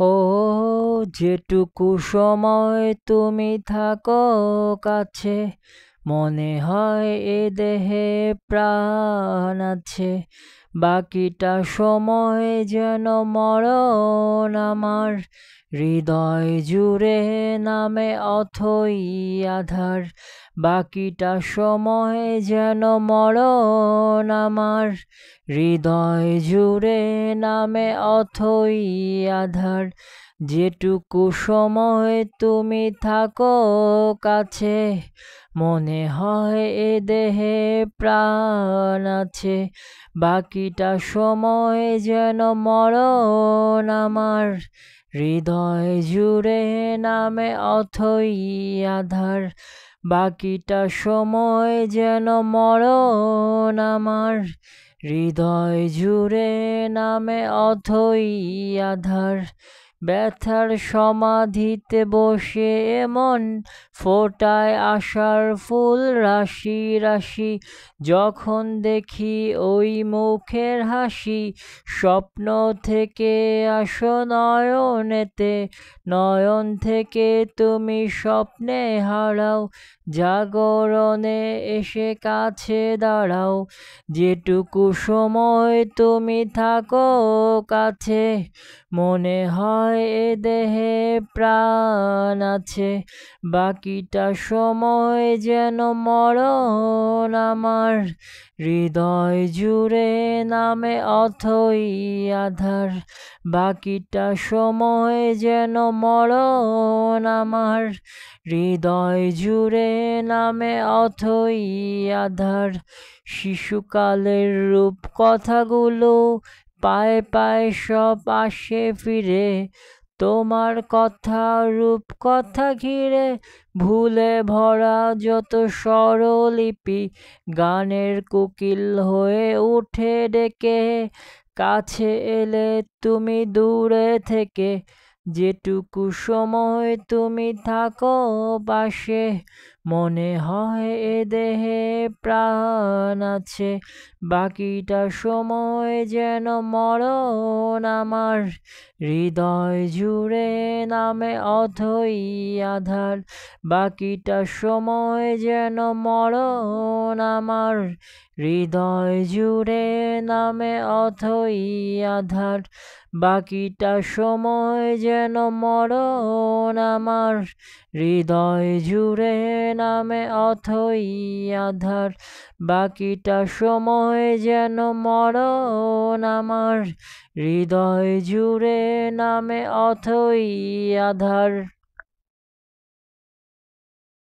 ও যেটুকু সময় তুমি থাকো কাছে, মনে হয় এ দেহে প্রাণ আছে। বাকিটা সময় যেন মরণ আমার, হৃদয় জুড়ে নামে অথই আধার। বাকিটা সময় যেন মরণ আমার, হৃদয় জুড়ে নামে অথই আধার। যেটুকু সময় তুমি থাকো কাছে, মনে হয় এ দেহে প্রাণ আছে। বাকিটা সময় যেন মরণ আমার, হৃদয় জুড়ে নামে অথই আধার। বাকিটা সময় যেন মরণ আমার, হৃদয় জুড়ে নামে অথই আধার। ব্যথার সমাধিতে বসে এমন ফোটায় আশার ফুল রাশি রাশি। যখন দেখি ওই মুখের হাসি, স্বপ্ন থেকে আসো নয়নেতে, নয়ন থেকে তুমি স্বপ্নে হারাও, জাগরণে এসে কাছে দাঁড়াও। যেটুকু সময় তুমি থাকো কাছে, মনে হয় এ দেহে প্রাণ আছে। বাকিটা সময় যেন মরণ আমার, হৃদয় জুড়ে নামে অথই আধার। বাকিটা সময় যেন মরণ আমার, হৃদয় জুড়ে নামে অথই আধার। শিশুকালের রূপ কথাগুলো পায়ে পায়ে সব আসে ফিরে, তোমার কথা রূপ কথা ঘিরে। ভুলে ভরা যত স্বরলিপি, গানের কোকিল হয়ে উঠে ডেকে। কাছে এলে তুমি দূরে থেকে, যেটুকু সময় তুমি থাকো পাশে, মনে হয় এ দেহে প্রাণ আছে। বাকিটা সময় যেন মরণ আমার, হৃদয় জুড়ে নামে অথই আধার। বাকিটা সময় যেন মরণ আমার, হৃদয় জুড়ে নামে অথই আধার। বাকিটা সময় যেন মরণ আমার, হৃদয় জুড়ে নামে অথই আধার। বাকিটা সময় যেন মরণ আমার, হৃদয় জুড়ে নামে অথই আধার।